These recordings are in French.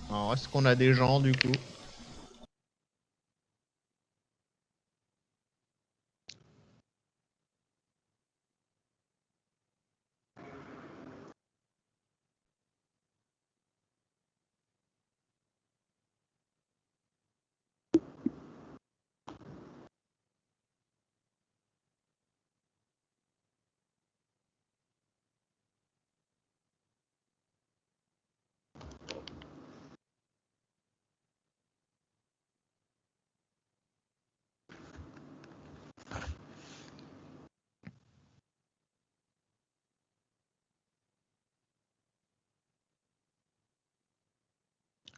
Alors, est-ce qu'on a des gens du coup?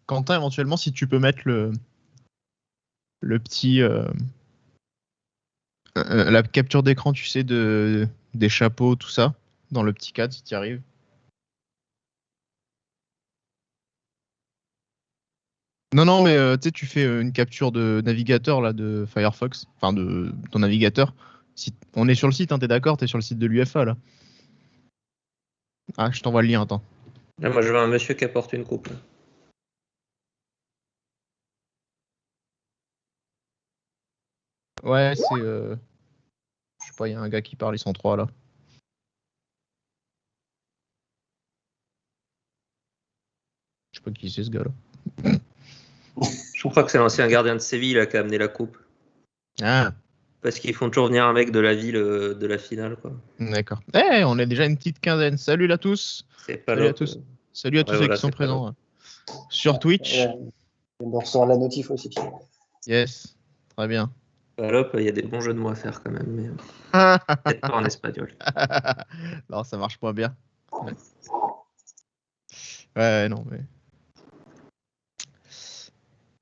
Quentin, éventuellement, si tu peux mettre le petit la capture d'écran, tu sais, des chapeaux, tout ça, dans le petit cadre, si tu y arrives. Non, mais tu sais, tu fais une capture de navigateur là de Firefox, enfin de ton navigateur. Si on est sur le site, hein, t'es d'accord? T'es sur le site de l'UFA là. Ah, je t'envoie le lien, attends. Là, moi, je vois un monsieur qui apporte une coupe. Ouais, c'est je sais pas, il y a un gars qui parle, ils sont 3 là. Je sais pas qui c'est ce gars là. Je crois que c'est l'ancien gardien de Séville là, qui a amené la coupe. Ah, Parce qu'ils font toujours venir un mec de la ville de la finale, quoi. d'accord. Eh, on est déjà une petite quinzaine. Salut à tous. C'est pas Salut à tous. Salut à tous Ouais, ceux voilà, qui sont c'est présents Palop. sur Twitch. Ouais, je viens de recevoir la notif aussi. Yes, très bien. Palop, il y a des bons jeux de mots à faire quand même, mais peut-être pas en espagnol. Non, ça marche pas bien. Ouais, non, mais.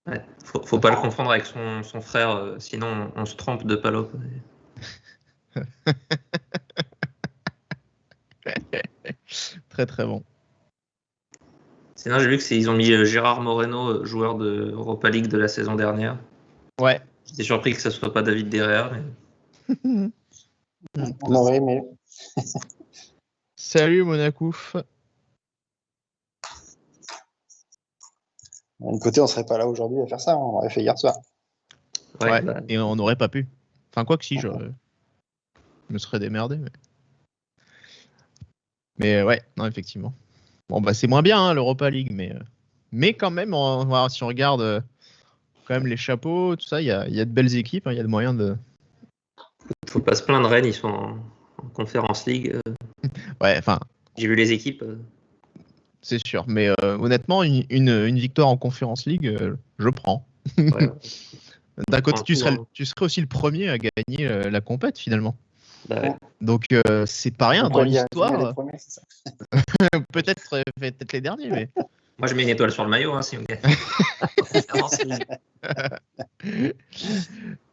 Ouais. Faut pas le confondre avec son frère, sinon on se trompe de Palop. Très très bon. Sinon, j'ai vu qu'ils ont mis Gérard Moreno, joueur de Europa League de la saison dernière. Ouais. J'étais surpris que ça soit pas David Derrea. Mais... On aurait aimé. Salut Monacouf. D'un côté, on serait pas là aujourd'hui à faire ça, on l'aurait fait hier soir. Ouais, bah, et on n'aurait pas pu. Enfin, quoi que si, je me serais démerdé. Mais ouais, non, effectivement. Bon, bah, c'est moins bien, hein, l'Europa League, mais quand même, voilà, si on regarde quand même les chapeaux, tout ça, il y a de belles équipes, hein, il y a de moyens de. faut pas se plaindre, Rennes, ils sont en Conference League. Ouais, enfin, J'ai vu les équipes. c'est sûr. Mais honnêtement, une victoire en Conference League, je prends. Ouais, D'un côté, tout, hein. tu serais aussi le premier à gagner la compète finalement. Bah ouais. Donc c'est pas rien On dans pourrait dire les l'histoire. premiers, c'est ça. peut-être les derniers, mais. Moi, je mets une étoile sur le maillot, hein, si on gagne.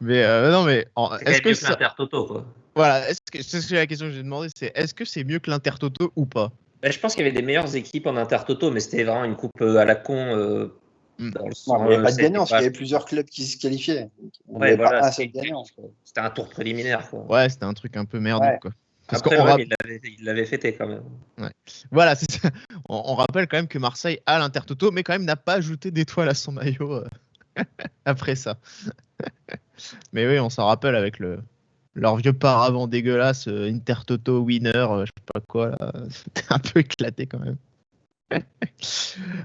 Mais non, mais C'est quand est-ce même que mieux que ça. l'Inter-Toto, quoi. Voilà, c'est la question que j'ai demandé, c'est est-ce que c'est mieux que l'Inter-Toto ou pas? Bah, je pense qu'il y avait des meilleures équipes en Inter-Toto, mais c'était vraiment une coupe à la con. Dans le Non, sens, mais il n'y avait pas de c'était gagnant, parce qu'il pas... y avait plusieurs clubs qui se qualifiaient. Il n'y Ouais, avait voilà, pas un seul gagnant. c'était un tour préliminaire, quoi. Ouais, c'était un truc un peu merdique, Ouais. quoi. Parce Après, qu'on l'OM, il l'avait fêté quand même. ouais. Voilà, c'est ça. On rappelle quand même que Marseille a l'Inter-Toto, mais quand même n'a pas ajouté d'étoile à son maillot après ça. Mais oui, on s'en rappelle avec leur vieux paravent dégueulasse, Inter-Toto winner, je sais pas quoi, là. C'était un peu éclaté quand même.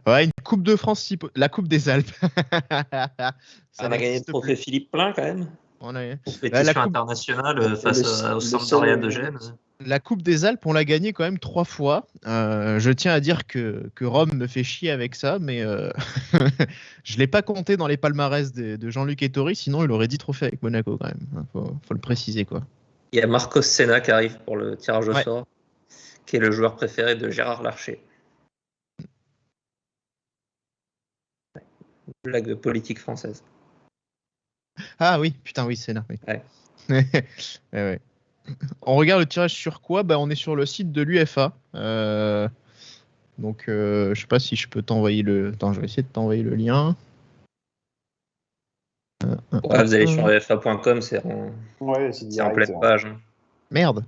Ouais, une Coupe de France, la Coupe des Alpes. Ça On a gagné le n'existe trophée plus. Philippe Plein, quand même. On a... la Compétition coupe... internationale face au Le Sampdoria seul, de Gênes. La Coupe des Alpes, on l'a gagnée quand même 3 fois. Je tiens à dire que Rome me fait chier avec ça, mais je l'ai pas compté dans les palmarès de Jean-Luc Ettori, sinon il aurait dit trophée avec Monaco quand même. Faut le préciser, quoi. Il y a Marcos Senna qui arrive pour le tirage au Ouais. sort, qui est le joueur préféré de Gérard Larcher. Blague de politique française. Ah oui, putain, oui, c'est là. Oui. Ouais. Ouais. On regarde le tirage sur quoi? Bah, on est sur le site de l'UFA. Donc, je sais pas si je peux t'envoyer le. Attends, je vais essayer de t'envoyer le lien. Ouais, vous allez sur uefa.com, c'est en pleine page. Hein. Merde.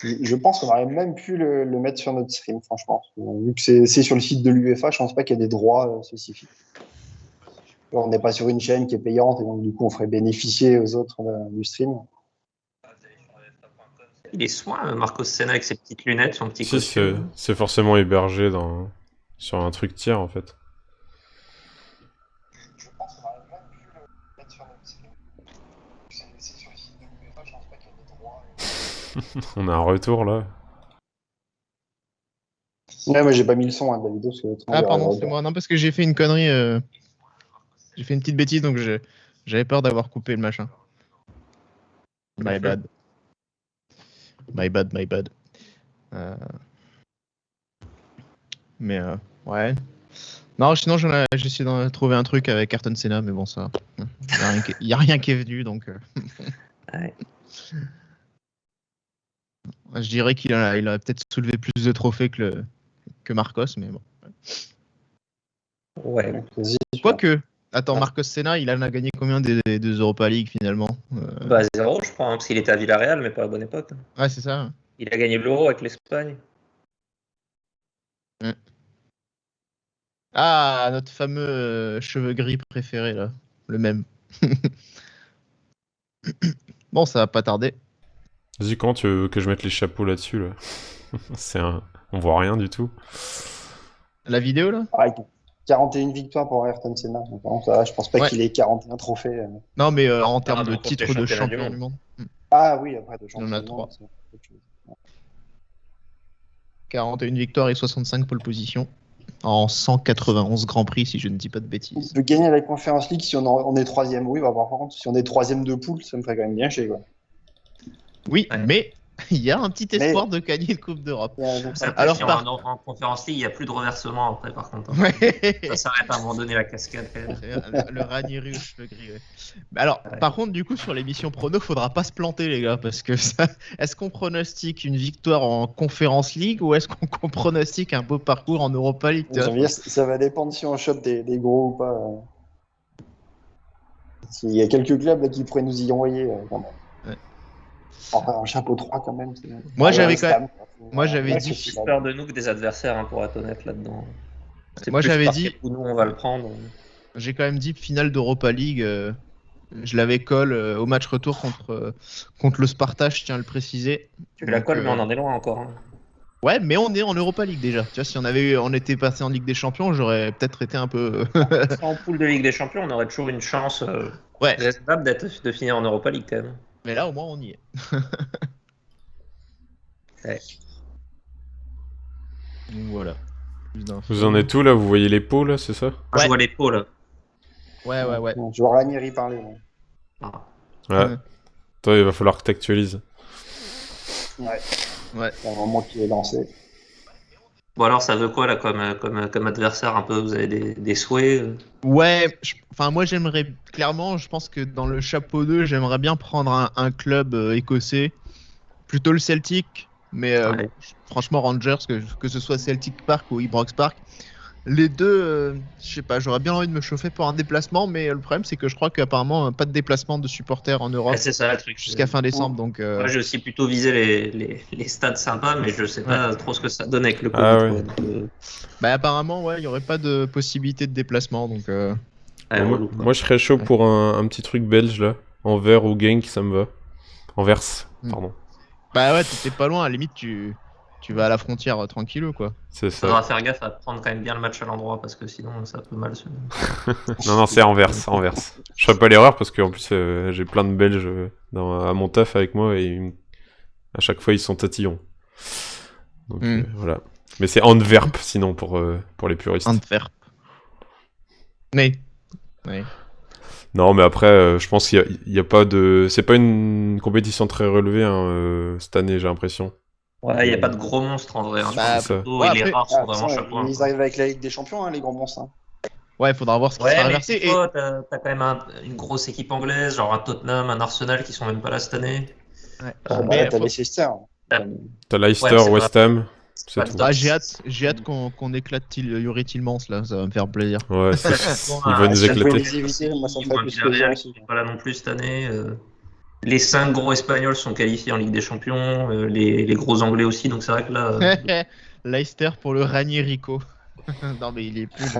Je pense qu'on aurait même pu le mettre sur notre stream, franchement. Vu que c'est sur le site de l'UEFA, je pense pas qu'il y a des droits spécifiques. On n'est pas sur une chaîne qui est payante et donc du coup on ferait bénéficier aux autres du stream. Il est soin, Marcos Senna, avec ses petites lunettes, son petit Si, costume. c'est forcément hébergé sur un truc tiers en fait. Je pense qu'on aurait même pu le mettre sur notre stream. C'est sur le site de l'UEFA, je pense pas qu'il y a des droits. On a un retour là. Ouais, moi j'ai pas mis le son, Davido, parce que Ah, pardon, c'est moi. Non, parce que j'ai fait une connerie. J'ai fait une petite bêtise, donc j'avais peur d'avoir coupé le machin. My bad. My bad. Mais ouais. Non, sinon j'ai essayé d'en trouver un truc avec Ayrton Senna, mais bon, ça. Y a rien qui est venu, donc. Ouais. Je dirais qu'il a peut-être soulevé plus de trophées que Marcos, mais bon. Ouais. Quoique. Attends, Marcos Senna, il en a gagné combien des Europa League finalement? Bah 0, je crois, hein, parce qu'il était à Villarreal, mais pas à la bonne époque. Ouais, c'est ça. Il a gagné l'Euro avec l'Espagne. Ah, notre fameux cheveux gris préféré, là. Le même. Bon, ça va pas tarder. Vas-y, quand tu veux que je mette les chapeaux là-dessus là? On voit rien du tout. La vidéo, là? Ah, 41 victoires pour Ayrton Senna. Donc, vraiment, ça va, je pense pas qu'il ait 41 trophées. Non, mais en termes de donc, contre titres les de championnats champion du du monde. Ah oui, après de Il en champion a du 3. monde, c'est autre chose. 41 victoires et 65 pole position. En 191 Grands Prix, si je ne dis pas de On bêtises. peut gagner la Conference League si on est troisième. Oui, bah, par contre, si on est troisième de poule, ça me ferait quand même bien chier, quoi. Oui, Ouais. mais il y a un petit espoir de gagner le Coupe d'Europe. Donc, ça, Alors, en Conférence League, il n'y a plus de reversement après, par contre. Hein. Ouais. Ça s'arrête à un moment donné, la cascade. Quand même. Le Ranieri aux cheveux gris. Ouais. Alors, Ouais. par contre, du coup, sur l'émission prono, faudra pas se planter, les gars, parce que ça... est-ce qu'on pronostique une victoire en Conference League ou est-ce qu'on pronostique un beau parcours en Europa League, tu vois? Ça va dépendre si on chope des gros ou pas. Il y a quelques clubs là, qui pourraient nous y envoyer. Quand même. Ouais. Enfin, un chapeau 3 quand même. Moi, j'avais West quand Ham, même- quoi. moi, j'avais Ouais, dit- c'est Plus peur de nous que des adversaires, hein, pour être honnête là-dedans. C'est Moi, plus j'avais parce dit- que nous, on va le prendre. J'ai quand même dit finale d'Europa League. Je l'avais colle au match retour contre le Sparta, je tiens à le préciser. Tu la Donc, colles, mais on en est loin encore. Hein. Ouais, mais on est en Europa League déjà. Tu vois, si on était passé en Ligue des Champions, j'aurais peut-être été un peu. En poule de Ligue des Champions, on aurait toujours une chance Ouais. raisonnable de finir en Europa League quand même. Mais là, au moins, on y est. Ouais. Donc voilà. Plus d'infos. Vous en êtes où là? Vous voyez les pots là, c'est ça? Moi, Ouais. je vois les pots là. Ouais. Bon, je vois Ranieri parler. Là. Ah. Ouais. Toi, il va falloir que t'actualises. Ouais. Ouais. C'est un moment qui est lancé. Bon alors, ça veut quoi là comme adversaire un peu? Vous avez des souhaits Ouais, enfin moi j'aimerais clairement, je pense que dans le chapeau 2, j'aimerais bien prendre un club écossais, plutôt le Celtic, mais Ouais. franchement Rangers, que ce soit Celtic Park ou Ibrox Park, les deux, je sais pas, j'aurais bien envie de me chauffer pour un déplacement, mais le problème c'est que je crois qu'apparemment pas de déplacement de supporters en Europe Ouais, c'est ça le truc. jusqu'à fin décembre, donc Moi, j'ai aussi plutôt visé les stades sympas, mais je sais pas trop ce que ça donne avec le Covid. Ah ouais. quoi. Donc, bah apparemment ouais, il y aurait pas de possibilité de déplacement, donc ouais, Bon, relou, quoi. moi, je serais chaud pour un petit truc belge là. Anvers ou Genk, ça me va. Anvers, pardon. bah ouais, t'es pas loin, à la limite tu vas à la frontière tranquillou quoi. C'est Faudra ça. faire gaffe à prendre quand même bien le match à l'endroit parce que sinon ça peut mal se. Non, c'est Anvers. Je ferais pas l'erreur parce qu'en plus, j'ai plein de Belges à mon taf avec moi et à chaque fois, ils sont tatillons. Donc voilà. Mais c'est Antwerp sinon pour les puristes. Antwerp. Mais. Ouais. Non, mais après, je pense qu'il y a pas de. C'est pas une compétition très relevée cette année, j'ai l'impression. Ouais, il n'y a pas de gros monstres en vrai. Hein. Bah, C'est ça. Plutôt, ouais, et les après- rares sont Ah, vraiment chapeau. ils arrivent avec la Ligue des Champions, hein, les gros monstres. Hein. Ouais, faudra voir ce qui sera Ouais, mais inversé. tu vois, t'as quand même une grosse équipe anglaise, genre un Tottenham, un Arsenal qui sont même pas là cette année. Ouais. Ouais, t'as faut- Leicester. T'as Leicester, Ouais, c'est West Ham, c'est Pas tout. de Ah, j'ai hâte qu'on éclate Yuri Tillmans là, ça va me faire plaisir. Ouais, il va nous Si on pouvait éclater. les éviter, moi ça me Ou ferait un plus plaisir Villarreal aussi. qui n'est pas là non plus cette année. Les 5 gros Espagnols sont qualifiés en Ligue des Champions, les gros Anglais aussi, donc c'est vrai que là, Leicester pour le Ranierico. Non, mais il est plus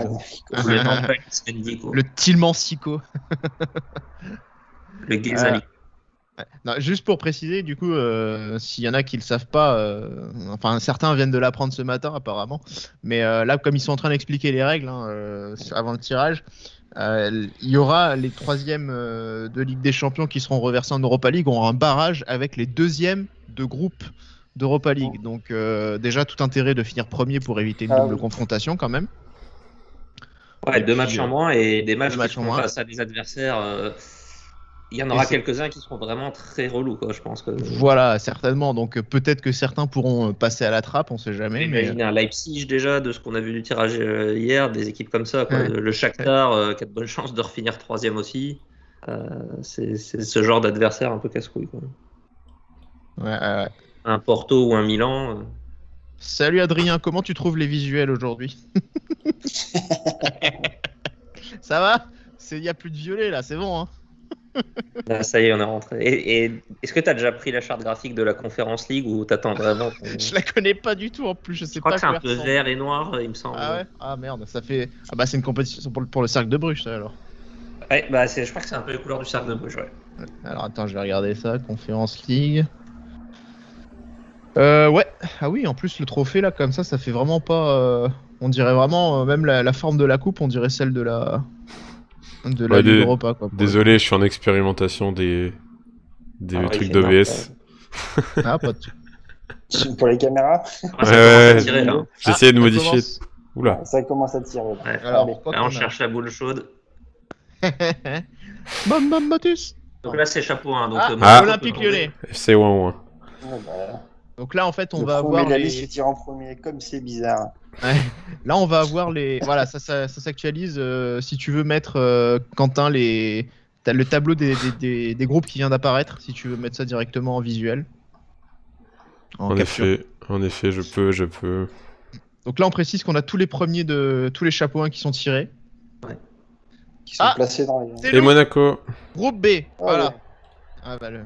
le Nampalys Mendico, le Tilmansico. le Ghezali. Non, juste pour préciser, du coup, s'il y en a qui le savent pas, enfin certains viennent de l'apprendre ce matin apparemment, mais là comme ils sont en train d'expliquer les règles avant le tirage, il y aura les troisièmes de Ligue des Champions qui seront reversés en Europa League, auront un barrage avec les deuxièmes de groupe d'Europa League. Donc déjà tout intérêt de finir premier pour éviter une double confrontation quand même. Ouais, Et 2 puis, matchs en moins et des matchs qui matchs en seront moins. face à des adversaires. Il y en aura Et c'est- quelques-uns qui seront vraiment très relous, quoi, je pense que. Voilà, certainement. Donc peut-être que certains pourront passer à la trappe, on sait jamais. Mais Imaginez un Leipzig déjà, de ce qu'on a vu du tirage hier, des équipes comme ça, quoi. Ouais. Le Shakhtar qui a de bonnes chances de refinir 3e aussi. C'est ce genre d'adversaire un peu casse-couille, quoi. ouais. Un Porto ou un Milan. Salut Adrien, comment tu trouves les visuels aujourd'hui? Ça va? Il n'y a plus de violet là, c'est bon. Hein. Là, ça y est, on est rentré. Et est-ce que tu as déjà pris la charte graphique de la Conference League ou t'attends vraiment Je la connais pas du tout en plus, je sais Je crois pas que c'est un quoi peu ressemble. vert et noir, il me semble. Ah ouais? Ah merde, ça fait. Ah bah c'est une compétition pour le cercle de Bruges ça alors. Ouais, bah je crois que c'est un peu les couleurs du cercle de Bruges, ouais. Alors attends, je vais regarder ça, Conference League. Ouais, ah oui, en plus le trophée là, comme ça fait vraiment pas. On dirait vraiment, même la forme de la coupe, on dirait celle de la Ouais, Ligue Europa quoi. Désolé, je suis en expérimentation des Alors, il trucs fait d'OBS. Ah, pas de... Pour les caméras, Ah, ça Ouais, commence à ouais. tirer, là. J'ai essayé de ça modifier. commence. Oula. ça commence à tirer. Là. Ouais. Alors, Allez. quoi Là, on qu'on a cherche la boule chaude. Bam bam Matus. Donc là, c'est chapeau 1. Donc, Ah. Olympique Lyonnais. FC Ouin. Ouais, bah, Donc là en fait on le va premier avoir de la les... liste se tire en premier, comme c'est bizarre. Ouais. Là, on va avoir les. Voilà, ça s'actualise. Si tu veux mettre, Quentin, t'as le tableau des groupes qui vient d'apparaître. Si tu veux mettre ça directement en visuel. En capture. En effet, je peux. Donc là, on précise qu'on a tous les premiers de tous les chapeaux 1 qui sont tirés. Qui sont Ah, placés dans les. c'est Et Monaco. Groupe B. Ah, Voilà. ouais. Ah bah le.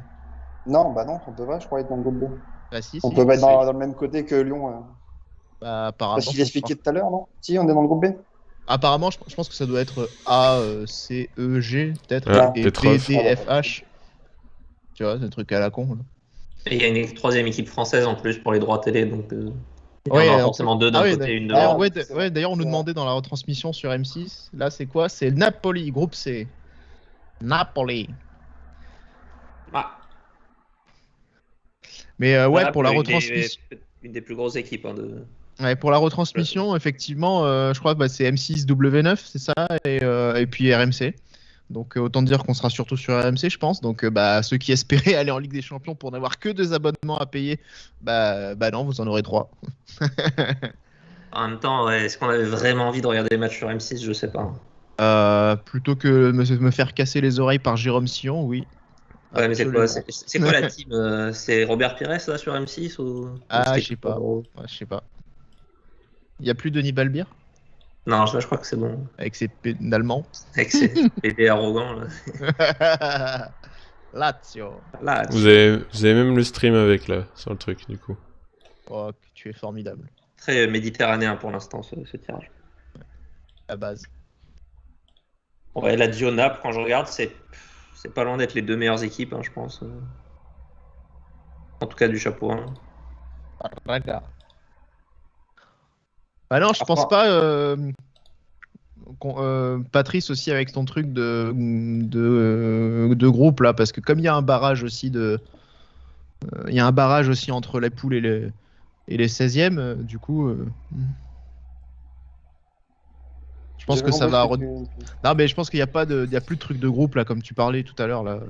Non, bah non, on peut pas, je crois, être dans le groupe B. Bah si. On si. peut pas être dans le même côté que Lyon. Bah, Parce apparemment. qu'il expliquait tout à l'heure, non? Si, on est dans le groupe B. Apparemment, je pense que ça doit être A, C, E, G peut-être Ah, et Petrov. B, D, F, H. Tu vois, c'est un truc à la con. Là. Et il y a une troisième équipe française en plus pour les droits télé. Donc, il y en Ouais, aura forcément deux d'un ah oui, côté et une de d'ailleurs, l'autre. ouais, d'ailleurs, on nous demandait dans la retransmission sur M6. Là, c'est quoi? C'est Napoli, groupe C. Napoli. Ah, Mais ouais, voilà, pour la une retransmission. une des plus grosses équipes. De... Ouais, pour la retransmission, effectivement, je crois que bah, c'est M6 W9, c'est ça, et puis RMC. Donc autant dire qu'on sera surtout sur RMC, je pense. Donc bah ceux qui espéraient aller en Ligue des Champions pour n'avoir que 2 abonnements à payer, bah non, vous en aurez 3. En même temps, ouais, est-ce qu'on avait vraiment envie de regarder les matchs sur M6? Je sais pas. Plutôt que me faire casser les oreilles par Jérôme Sillon, oui. Ouais, mais c'est quoi, Absolument. c'est quoi la team? C'est Robert Pires là sur M6 ou Ah, c'était je sais pas. Ouais, je sais pas. Il y a plus Denis Balbir Non, je crois que c'est bon. avec ses d'allemand. Avec ses PD arrogants. Là. Lazio. Là, Vous avez même le stream avec là, sur le truc du coup. Oh, tu es formidable. très méditerranéen pour l'instant ce tirage. À base. Ouais, la Dio Naples, quand je regarde, c'est pas loin d'être les 2 meilleures équipes, hein, je pense. En tout cas, du chapeau 1. Braga. Bah non, je pense pas. Patrice aussi avec ton truc de groupe là, parce que comme il y a un barrage aussi il y a un barrage aussi entre les poules et les 16e, du coup. Je pense que ça va. Non, mais je pense qu'il n'y a pas il y a plus de truc de groupe là, comme tu parlais tout à l'heure là.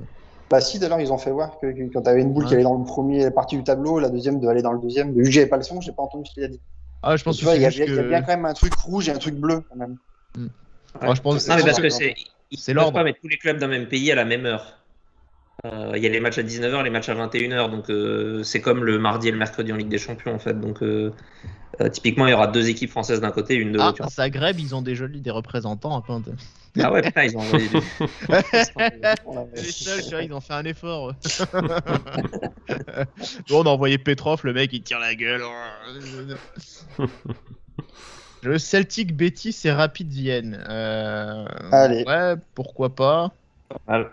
Bah si, d'ailleurs, ils ont fait voir que quand tu avais une boule qui allait dans le premier partie du tableau, la deuxième devait aller dans le deuxième. Vu que j'avais pas le son, j'ai pas entendu ce qu'il a dit. Ah, je pense tu que vois, il y a juste bien quand même un truc rouge et un truc bleu quand même. Ouais, je pense Non, mais parce que c'est ils ne peuvent pas mettre tous les clubs d'un même pays à la même heure. Il y a les matchs à 19h, les matchs à 21h, donc c'est comme le mardi et le mercredi en Ligue des Champions en fait. Donc Typiquement, il y aura 2 équipes françaises d'un côté, une de Ah, l'autre. Zagreb, ils ont des représentants un peu. Ah ouais, putain, ils ont envoyé Les seuls, tu vois, ils ont fait un effort. Bon, on a envoyé Petrov, le mec il tire la gueule. Le Celtic Betis et Rapid Vienne. Allez. Ouais, pourquoi pas. Pas mal.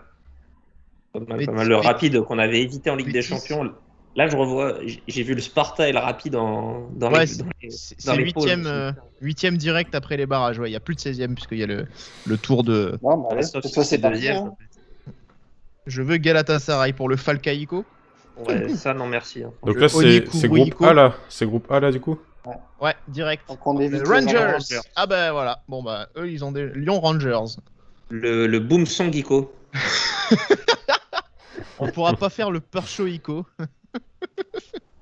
Pas mal. Betis- Le Rapide qu'on avait évité en Ligue des Betis. Champions. Là, je revois, j'ai vu le Sparta et le Rapide dans Ouais, les c'est les pôles. huitième direct après les barrages. Ouais, il n'y a plus de 16e puisqu'il y a le tour de. Non, bah, allez, Sauf cette fois, si c'est parti. deuxième. Hein. Je veux Galatasaray pour le Falcaïco. Ouais, ça, non, merci. Hein. Donc là, Onyekuru, c'est groupe Iko. A là. C'est groupe A là du coup. Ouais, direct. Donc, on évite les Rangers. Rangers. Ah bah voilà. Bon bah eux ils ont des Lyon Rangers. Le Boom Song Iko. On pourra pas faire le Percho Ico.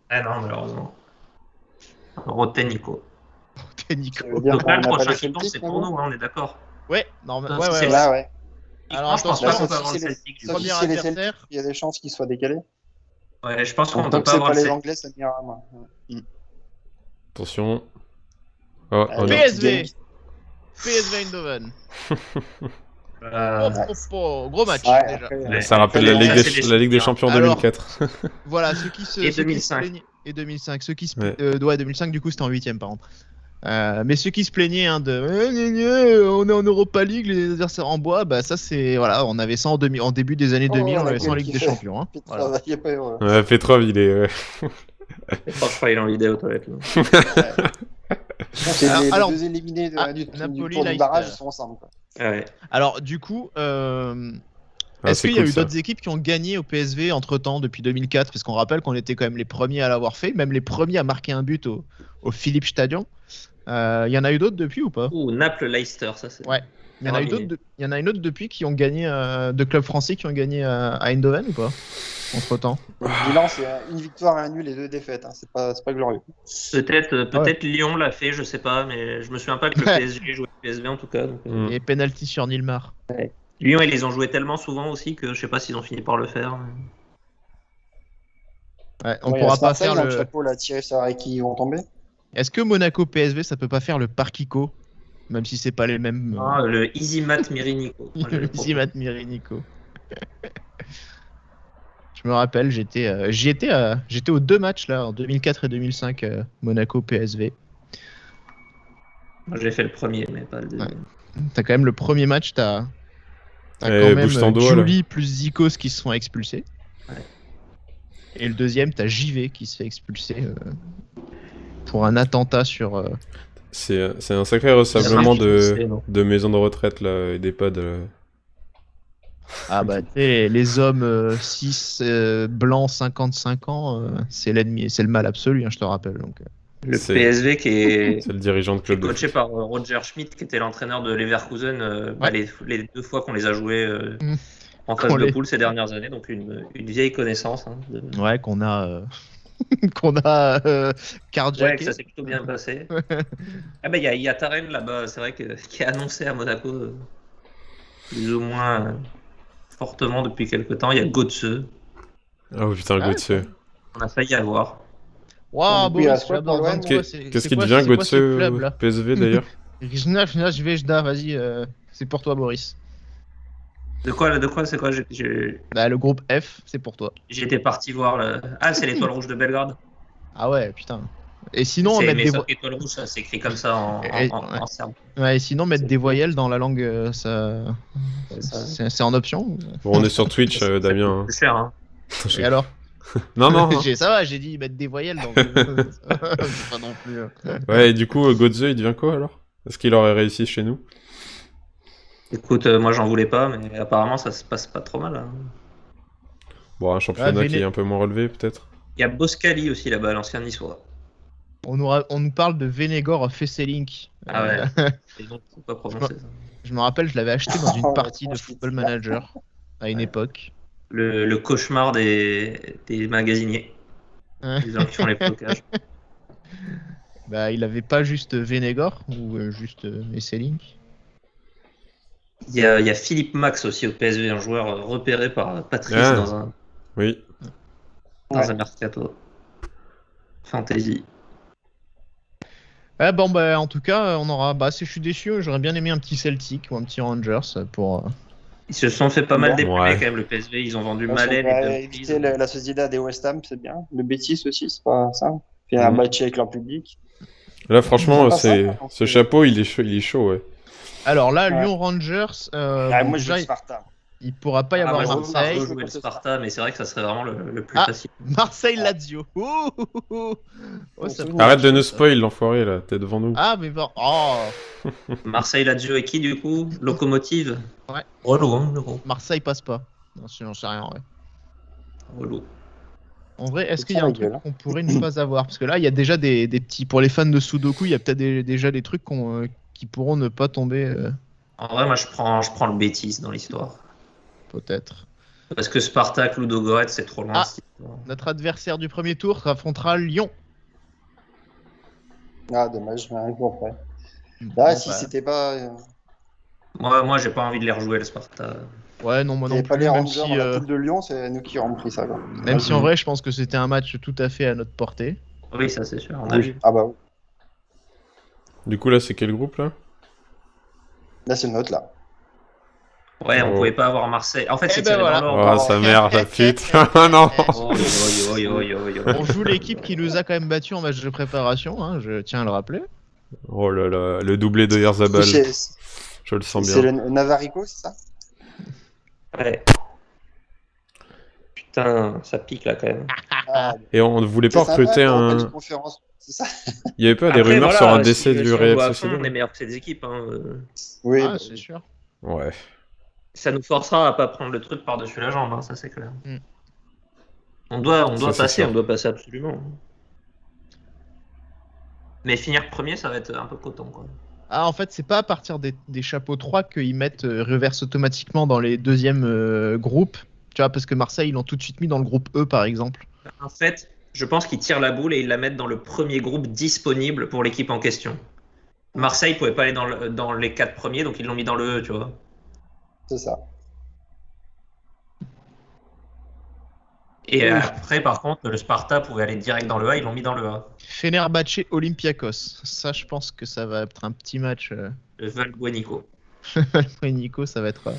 Ah non, malheureusement. Roten Iko. Nico. Ça veut dire Donc qu'on là, le n'a pas prochain les qui compte, c'est Celtics, pour non nous, hein, on est d'accord. Ouais, normalement. Non, Ouais, c'est ouais, Là, ouais. Alors Je pense pas Là, qu'on sauf peut avoir si le c'est les- Celtic. sauf si Premier c'est les adversaire. Celtics, il y a des chances qu'ils soient décalés. Ouais, je pense qu'on Donc, peut tant que pas c'est avoir pas le les Celtic. Anglais, ça m'ira à moi. Attention. Oh, Allez. oh non. PSV. PSV Eindhoven. Euh, Gros match Ouais, déjà. après, Ouais. Ça rappelle Ça, la Ligue c'est des, des la Ligue des souvenirs. Champions Alors, 2004. Voilà, Et ceux qui se 2005. plaignaient. Et 2005. Ceux qui se Ouais. ouais, 2005 du coup c'était en 8ème par contre. Mais ceux qui se plaignaient hein, de on est en Europa League, les adversaires en bois, bah ça c'est voilà, on avait ça en début des années 2000, Oh, on la avait ça en gueule Ligue qu'il des fait. Champions. Hein. Putain, Voilà. il est pas heureux. Ouais, Petrov, il est. Je crois que il est en vidéo aux toilettes. Là. C'est les Alors, deux éliminés du Napoli, tour du Leicester. barrage, ils sont ensemble. Quoi. Ah ouais. Alors du coup, Ah, est-ce c'est qu'il y a cool, eu ça. d'autres équipes qui ont gagné au PSV entre temps depuis 2004? Parce qu'on rappelle qu'on était quand même les premiers à l'avoir fait, même les premiers à marquer un but au Philips Stadion. Il y en a eu d'autres depuis ou pas? Ouh, Naples-Leicester, ça c'est. Ouais. Il y en a eu terminé. d'autres. Il y en a une autre depuis qui ont gagné de clubs français qui ont gagné à Eindhoven ou pas? Entre temps. Le bilan, c'est une victoire, un nul et 2 défaites. Hein. C'est pas glorieux. Peut-être Lyon l'a fait, je sais pas, mais je me souviens pas que le Ouais. PSG jouait le PSV en tout cas. Donc, Mm. Et penalty sur Nilmar. Lyon, ils les ont joués tellement souvent aussi que je sais pas s'ils ont fini par le faire. Ouais, on Ouais, pourra à pas Marseille, faire dans le. chapeau, là, Thierry Sarré qui vont tomber. Est-ce que Monaco PSV ça peut pas faire le Parkico? Même si c'est pas les mêmes. Ah, le Easy Mat Mirinico. Moi, je le propose. Zimat Mirinico. Je me rappelle, j'étais aux 2 matchs là, en 2004 et 2005, Monaco PSV. Moi, j'ai fait le premier, mais pas le deuxième. T'as quand même le premier match, t'as quand Eh, même bouge ton doigt, là. Julie plus Zikos qui se font expulser. Ouais. Et le deuxième, t'as JV qui se fait expulser pour un attentat sur. C'est un sacré ressemblement C'est non. de maisons de retraite là, et d'EHPAD. Ah bah tu sais, les hommes 6 blancs 55 ans, c'est l'ennemi, c'est le mal absolu, hein, je te rappelle. Donc. Le C'est- PSV qui est C'est le dirigeant de qui est club de coaché foot. par Roger Schmidt, qui était l'entraîneur de Leverkusen bah, les 2 fois qu'on les a joués en phase Qu'on de les- poule ces dernières années. Donc une vieille connaissance. Hein, Ouais, qu'on a qu'on a Ouais, carjacké. que ça s'est plutôt bien passé. Ah bah il y a Taren là-bas, c'est vrai qui est annoncé à Monaco plus ou moins fortement depuis quelques temps. Il y a Götze, Ah oui, putain, Ah, Götze. on a failli avoir. Waouh, Du coup, il Boris, reste quoi j'adore pour l'OM? 23, c'est Qu'est-ce qui quoi- devient c'est quoi ce Götze club, au là PSV d'ailleurs? Vejda, vas-y, c'est pour toi, Boris. De quoi c'est quoi Bah, le groupe F, c'est pour toi. J'étais parti voir le... Ah, c'est l'Étoile Rouge de Belgrade. Ah ouais, putain. Et sinon, C'est mettre mais des sauf qu'Étoile Rouge, ça s'écrit comme ça Et- en serbe. ouais, et sinon mettre c'est- des voyelles dans la langue, ça, Ça- c'est en option. Bon, on est sur Twitch, ça Damien. coûte plus cher, hein. Et alors? Non, non. hein. Ça va, j'ai dit mettre des voyelles dans. C'est pas non plus. Ouais, et du coup, Götze, il devient quoi alors? Est-ce qu'il aurait réussi chez nous? Écoute, moi j'en voulais pas, mais apparemment ça se passe pas trop mal. Hein. Bon, un championnat Ah, qui est un peu moins relevé, peut-être. Il y a Boskali aussi là-bas, l'ancien niçois. On nous parle de Venegor Fesselink. Ah ouais. Et donc, faut pas prononcer ça. Je me rappelle, je l'avais acheté dans une Oh, partie de franchement, Football c'est Manager à une Ouais. époque. Le cauchemar des magasiniers, Ouais. les gens qui font les blocages. Bah, il avait pas juste Venegor ou juste Fesselink. Il y a Philippe Max aussi au PSV, un joueur repéré par Patrice Ah. dans Oui. un mercato fantasy. Bon, bah, en tout cas, on aura. Bah, si je suis déçu, j'aurais bien aimé un petit Celtic ou un petit Rangers pour. Ils se sont fait pas mal Bon. déplumer Ouais. quand même, le PSV. Ils ont vendu On Malais, les va deux éviter la Sociedad des West Ham, c'est bien. Le Betis aussi, c'est pas ça. Faire un Mhm. match avec leur public. Là, franchement, C'est pas ça, c'est donc, ce chapeau, il est chaud, ouais. Alors là, Ouais. Lyon Rangers, Ah, bon, moi, je déjà, veux Sparta. il pourra pas y Ah, avoir moi, je Marseille. veux jouer le Sparta, mais c'est vrai que ça serait vraiment le plus Ah. facile. Marseille-Lazio. Oh, ça Arrête pourrait Arrête être de chaud, nous ça. spoil, l'enfoiré, là, t'es devant nous. Ah, mais bon. Oh, Marseille, Lazio et qui du coup? Locomotive. Ouais. Relou, hein, le gros. Marseille passe pas. Non, sinon, j'en sais rien, ouais. Relou. En vrai, est-ce C'est qu'il y a ça, un la truc gueule, hein. qu'on pourrait ne pas avoir? Parce que là, il y a déjà des petits. Pour les fans de Sudoku, il y a peut-être déjà des trucs qui pourront ne pas tomber, En vrai, moi, je prends le Betis dans l'histoire. peut-être. Parce que Spartak, Ludogorets, c'est trop loin. Ah. cette histoire. Notre adversaire du premier tour affrontera Lyon. Ah, dommage, mais un jour après. Bon, Là, si bah, c'était pas. Moi, j'ai pas envie de les rejouer, le Sparta. Ouais, non, moi Il n'y non avait pas plus. les Même Rangers si, dans la poule de Lyon, c'est nous qui aurons pris ça. Quoi. même si en vrai, je pense que c'était un match tout à fait à notre portée. Oui, ça, c'est sûr. On a Oui. vu. Ah bah oui. Du coup, là, c'est quel groupe, là? Là, c'est le nôtre, là. Ouais, on Oh. pouvait pas avoir Marseille. En fait, Eh c'est ben tiré voilà. dans l'ordre. Oh, sa mère, la pute. Ah non. Oh, yo, yo, yo, yo, yo. On joue l'équipe qui nous a quand même battu en match de préparation, hein, je tiens à le rappeler. Oh là là, le doublé de Yarzabal. Je le sens C'est bien. le Navarico, c'est ça? Ouais. Putain, ça pique là quand même. Ah, Et on ne voulait pas c'est sympa, recruter on fait un... une conférence, c'est ça? Il y avait pas des Après, rumeurs voilà, sur un si- décès si du on Real joue à fond, Sociedad? on est meilleur que ces équipes. Hein. Oui, Ah, bah c'est oui. sûr. Ouais. Ça nous forcera à pas prendre le truc par-dessus la jambe, hein, ça c'est clair. Mm. On doit Ça, c'est passer, sûr. on doit passer absolument. Mais finir premier, ça va être un peu coton quoi. Ah, en fait, c'est pas à partir des chapeaux 3 qu'ils mettent reverse automatiquement dans les deuxièmes groupes. Tu vois, parce que Marseille, ils l'ont tout de suite mis dans le groupe E, par exemple. En fait, je pense qu'ils tirent la boule et ils la mettent dans le premier groupe disponible pour l'équipe en question. Marseille pouvait pas aller dans les 4 premiers, donc ils l'ont mis dans le E, tu vois. C'est ça. Et après, par contre, le Sparta pouvait aller direct dans le A, ils l'ont mis dans le A. Fenerbahçe Olympiakos. Ça, je pense que ça va être un petit match. Le Valbuenico. Nico, ça va être.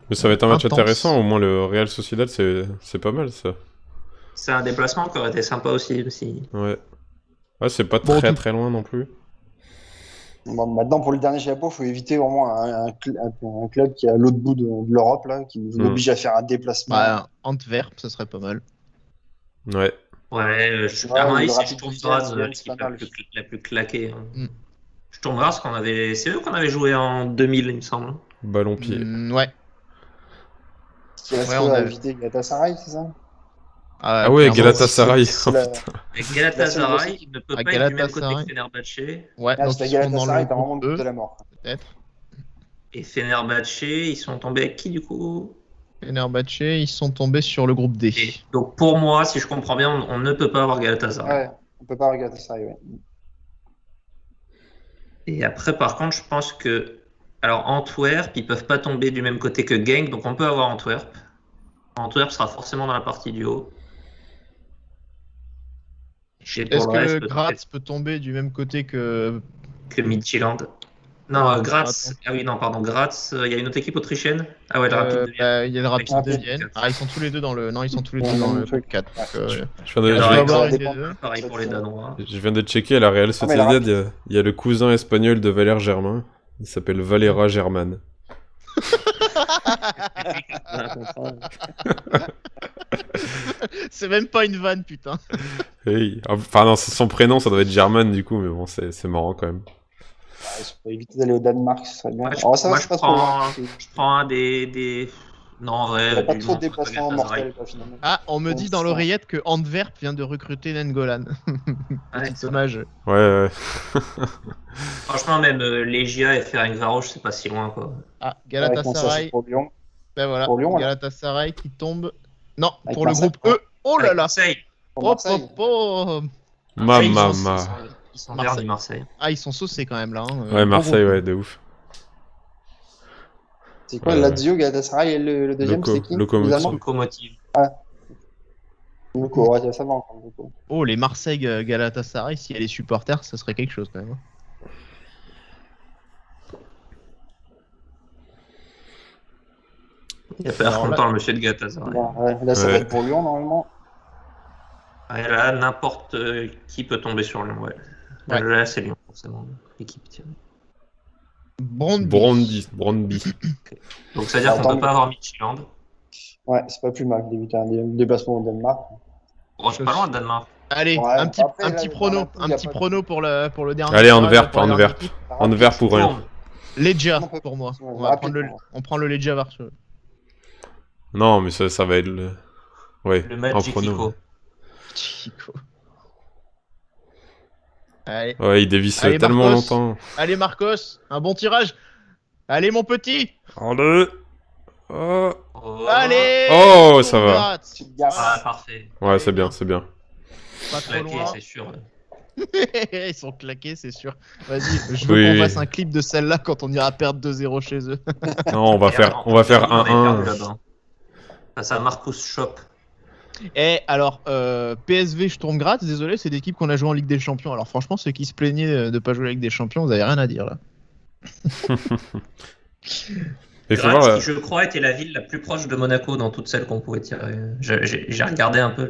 Mais ça va être un match Intense. intéressant, au moins le Real Sociedad, c'est pas mal, ça. C'est un déplacement qui aurait été sympa aussi. Ouais. Ouais, c'est pas Bon, très tout- très loin non plus. Bon, maintenant, pour le dernier chapeau, il faut éviter au moins un club qui est à l'autre bout de l'Europe, là, qui nous oblige à faire un déplacement. Bah, Antwerp, ça serait pas mal. Ouais. Ouais, Ouais, à mon ou avis, le c'est Rapid Sturm Vienne, Graz c'est l'équipe pas mal. la plus claquée. Hein. Mm. Sturm Graz, c'est eux qu'on avait joué en 2000, il me semble. Ballon pied. Ouais. Ce qui reste Ouais, on à a- éviter Ah Galatasaray, c'est ça? Ah ouais, clairement, Galatasaray. C'est Oh, la- putain. Et Galatasaray, il ne peut À pas être du même côté Galatasaray. que Fenerbahçe. Ouais, Ah, donc c'est ils la seront dans le Galatasaray, t'as vraiment groupe le but de E, la mort. peut-être. Et Fenerbahçe, ils sont tombés avec qui du coup? Fenerbahçe, ils sont tombés sur le groupe D. Et donc pour moi, si je comprends bien, on ne peut pas avoir Galatasaray. Ouais, on peut pas regarder ça, ouais. Et après, par contre, je pense que. Alors, Antwerp, ils peuvent pas tomber du même côté que Genk, donc on peut avoir Antwerp. Antwerp sera forcément dans la partie du haut. Et pour Est-ce le que reste, Graz peut tomber du même côté que. Midtjylland. Non, Ah, Graz. attends. Ah oui, non, pardon, Graz. Il y a une autre équipe autrichienne. Ah ouais, le Rapid de Vienne. Bah, il y a le Rapid Avec de Rapid. Vienne. Ah, ils sont tous les deux dans le. Non, ils sont tous les Ouais, deux dans même le truc. groupe 4. Donc, Je viens de, Et je alors, vais avec avoir ça une des dépend. deux. Pareil pour les Danois. je viens de checker à la Real mais Sociedad, la il y a le cousin espagnol de Valère Germain. Il s'appelle Valera German. C'est même pas une vanne, putain. Hey. Enfin non, c'est son prénom, ça doit être German du coup, mais bon, c'est marrant quand même. Il faut éviter d'aller au Danemark, ce serait bien. Ouais, Alors, ça va, moi, c'est pas trop loin. je prends un des. Non, en vrai. Il n'y a pas du trop de nom, déplacements Galatasaray. mortels, quoi, finalement. Ah, on me dit dans ça. l'oreillette que Antwerp vient de recruter Nengolan. Ouais, Petit hommage. Ouais, ouais. Franchement, même Legia et Ferencváros, c'est pas si loin, quoi. Ah, Avec mon sachet Galatasaray. pour Lyon. Ben voilà, Pour Lyon, là. Galatasaray qui tombe. Non, Avec pour le Marseille. groupe E. Oh là Avec là. Marseille. Pour Oh, Marseille. oh. Ma Ils sont- mama. Ils sont Marseille. verts, Marseille. Ah, ils sont saucés quand même là. Hein. Ouais, Gros Marseille, groupe. ouais, de ouf. C'est quoi, Ouais. Lazio, Galatasaray et le deuxième, c'est qui? Locomotive. Les Allemands Locomotive. Monaco, ouais, ça va encore. Monaco. Oh, les Marseille Galatasaray, s'il y a les supporters, ça serait quelque chose quand même. Il a pas l'air Alors là- content, le monsieur de Galatasaray. Là, ça va Ouais. être pour Lyon, normalement. Ouais, là, n'importe qui peut tomber sur Lyon. Ouais. Ouais. Là, c'est Lyon, forcément. L'équipe tient. Brondby. Brondby. Donc, ça veut dire qu'on Attends, peut pas avoir Midtjylland. Ouais, c'est pas plus mal d'éviter un déplacement au Danemark. Oh, c'est pas loin de Danemark. Allez, Ouais, un petit, après, un là, petit dans prono, la poule, un y a petit pas de- prono pour le dernier. Allez, tirage, Antwerp, pour la dernière Antwerp. équipe. Antwerp pour rien. Tourne. Legia Non, pour moi. ouais, On va rapide, prendre pour moi. on prend le Legia Varsovie. Non, mais ça va être le. Ouais, Le en Magic prono. Ico. Chico. Allez, Ouais, il dévisse Allez, tellement Marcos. longtemps. allez Marcos, un bon tirage. Allez mon petit. Allez. Oh. Oh. Allez. Oh, Tour ça va. gratte. Petite gaffe. Ah, parfait. Ouais, c'est bien, c'est bien. Pas trop Claqué, loin. c'est sûr. Ils sont claqués, c'est sûr. Vas-y, je veux Oui, qu'on oui. fasse un clip de celle-là quand on ira perdre 2-0 chez eux. Non, on va faire On avait perdu 1-1. là-bas. Face à Marcus Shop. Et alors, PSV Sturm-Graz, désolé, c'est l'équipe qu'on a joué en Ligue des Champions. Alors franchement, ceux qui se plaignaient de pas jouer la Ligue des Champions, vous avez rien à dire là. Il faut Graz, voir. qui je crois était la ville la plus proche de Monaco dans toutes celles qu'on pouvait tirer. J'ai regardé un peu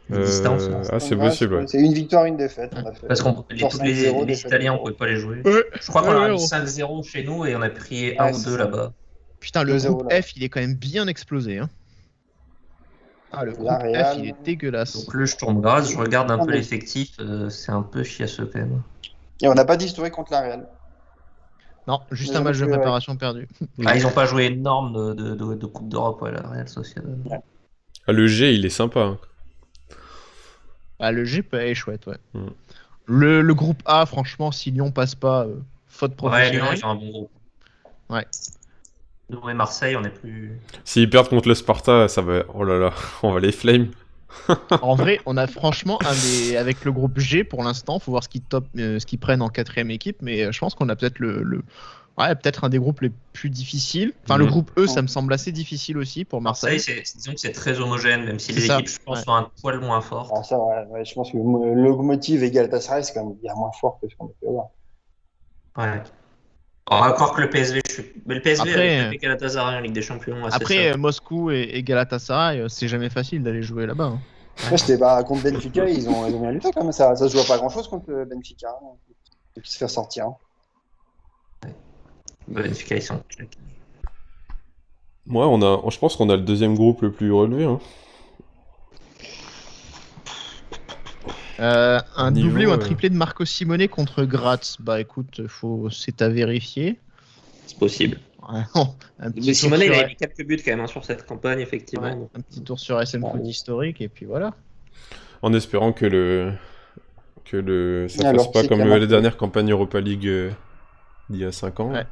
les distances. Ah, c'est possible, ouais. C'est une victoire, une défaite. On a fait Parce qu'on victoire tous 5-0, les défaite Italiens, on 0. pouvait pas les jouer. Ouais, Je crois qu'on ouais, a mis ouais. 5-0 chez nous et on a pris Ouais, 1 ou c'est 2 ça. là-bas. Putain, le 2-0 groupe là. F, il est quand même bien explosé. Hein. Ah, le groupe Real. F, il est dégueulasse. Donc le Sturm Graz, je regarde un Ah, peu mais- l'effectif, c'est un peu chiasseux quand même. Et on n'a pas d'historique contre la Real. Non, juste Mais un match de jamais joué, préparation perdu. Ah, ils ont pas joué énorme de Coupe d'Europe, ouais, la Real Sociedad. Ah, le G, il est sympa. Hein. Ah, le GP est chouette, ouais. Mm. Le groupe A, franchement, si Lyon passe pas, faute Ouais, Lyon, professionnelle. ils ont un bon groupe. Ouais. Nous et Marseille, on est plus. S'ils perdent contre le Sparta, ça va. Oh là là, on va les flame. En vrai, on a franchement avec le groupe G pour l'instant, faut voir ce qu'ils prennent en quatrième équipe, mais je pense qu'on a peut-être ouais, peut-être un des groupes les plus difficiles. Enfin, le Mhm. groupe E, ça me semble assez difficile aussi pour Marseille. Disons que c'est très homogène, même si C'est les ça, équipes, je pense, ouais. sont un poil moins fortes. Alors ça, ouais, je pense que le Locomotive et Galatasaray, c'est quand même bien moins fort que ce qu'on a pu avoir. Ouais. Encore que le PSV, mais le PSV Après, avec le Galatasaray en Ligue des Champions. Ouais, c'est Après, ça. Moscou et Galatasaray, c'est jamais facile d'aller jouer là-bas. Hein. Après, c'était pas contre Benfica, ils ont bien lutté quand même. Ça se joue à pas grand chose contre Benfica. Hein. Qui se fait sortir. Hein. Benfica, ils sont. Ouais, je pense qu'on a le deuxième groupe le plus relevé. Hein. Un Niveau, doublé ou un triplé de Marco Simone contre Graz. Bah écoute, c'est à vérifier. C'est possible. Ouais, un petit Mais tour Simone, il sur- a mis quelques buts quand même hein, sur cette campagne, effectivement. ouais, un petit tour sur SM Foot historique et puis voilà. En espérant que ça Alors, fasse pas c'est comme qu'il y a les marqué. dernières campagnes Europa League d'il y a 5 ans. Ouais.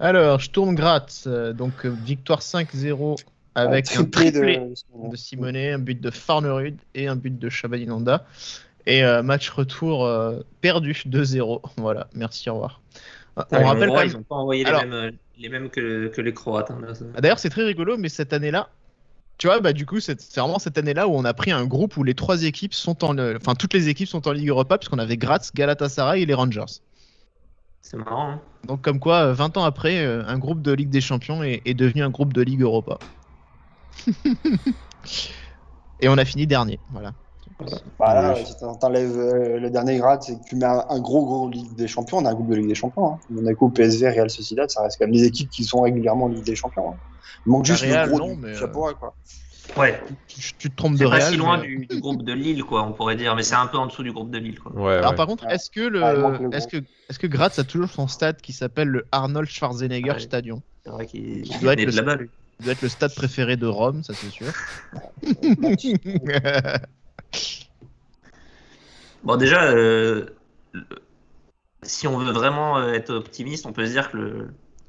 Alors, Sturm Graz, donc victoire 5-0 avec un triplé triplé de Simone, un but de Farnerud et un but de Shabaninanda. Et match retour perdu 2-0. Voilà, merci, au revoir. On rappelle quand même... Ils n'ont pas envoyé Alors- les mêmes que les Croates. Hein, là, ça. D'ailleurs, c'est très rigolo, mais cette année-là, tu vois, bah du coup, c'est vraiment cette année-là où on a pris un groupe où les trois équipes sont enfin, toutes les équipes sont en Ligue Europa, puisqu'on avait Graz, Galatasaray et les Rangers. C'est marrant. Hein. Donc, comme quoi, 20 ans après, un groupe de Ligue des Champions est devenu un groupe de Ligue Europa. Et on a fini dernier, voilà. Voilà, Oui. si t'enlèves le dernier grade, c'est que tu mets un gros Ligue des Champions, on a un groupe de Ligue des Champions. Hein. Monaco, PSV, Real Sociedad, ça reste quand même les équipes qui sont régulièrement en Ligue des Champions. Hein. Il manque juste Real, le gros non, du mais, chapeau, quoi. Ouais, Tu te trompes de c'est pas Real. si loin mais- du groupe de Lille, quoi, on pourrait dire, mais c'est un peu en dessous du groupe de Lille, quoi. Ouais, Alors ouais. par contre, Ouais. est-ce que Ouais, il manque le est-ce que Graz a toujours son stade qui s'appelle le Arnold Schwarzenegger Ouais. Stadium? C'est vrai qu'il doit être est de le- là-bas, lui. Il doit être le stade préféré de Rome, ça c'est sûr. Bon, déjà, si on veut vraiment être optimiste, on peut se dire que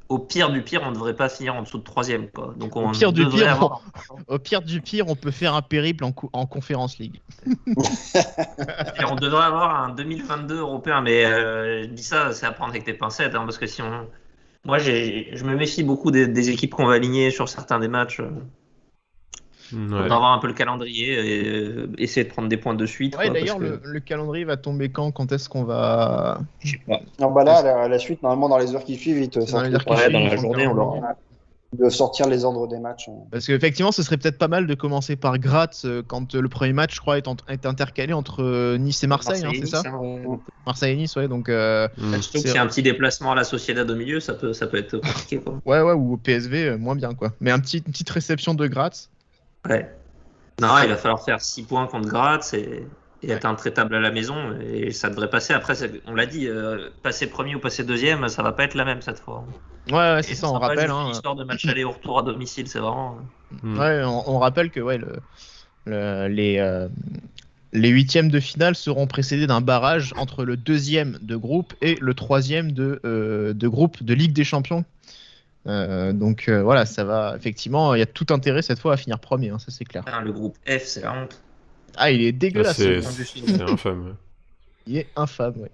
au pire du pire, on ne devrait pas finir en dessous de 3ème, quoi. Donc on Au pire du devrait pire, avoir... Au pire du pire, on peut faire un périple en Conference League. Et on devrait avoir un 2022 européen, mais je dis ça, c'est à prendre avec des pincettes, hein, parce que si on... Moi, je me méfie beaucoup des équipes qu'on va aligner sur certains des matchs. Faudra avoir un peu le calendrier et essayer de prendre des points de suite. Ouais, quoi, d'ailleurs, parce que- le calendrier va tomber quand? Quand est-ce qu'on va. Je sais pas. Non, bah là, à la suite, normalement, dans les heures qui suivent, Dans les heures qui Ouais, suivent, dans ils la font journée, le on calendrier. l'aura. de sortir les ordres des matchs. Parce qu'effectivement, ce serait peut-être pas mal de commencer par Graz quand le premier match, je crois, est intercalé entre Nice et Marseille, hein, c'est ça? Marseille et Nice, ouais. Donc, Surtout qu'il y a un petit déplacement à la Sociedad au milieu, ça peut être compliqué. Quoi. ouais, ou au PSV, moins bien, quoi. Mais une petite réception de Graz. Ouais. Non, il va falloir faire 6 points contre Graz et être intraitable à la maison. Et ça devrait passer. Après, on l'a dit, passer premier ou passer deuxième, ça va pas être la même cette fois. Ouais, Et c'est ça, ça on sera pas rappelle. juste Hein. une histoire de match aller au retour à domicile, c'est vraiment. Ouais, on rappelle que ouais, les huitièmes de finale seront précédés d'un barrage entre le deuxième de groupe et le troisième de groupe de Ligue des Champions. Donc voilà, ça va. Effectivement, il y a tout intérêt cette fois à finir premier, hein, ça c'est clair. Le groupe F, c'est la honte. Ah, il est dégueulasse. C'est infâme. Il est infâme, ouais.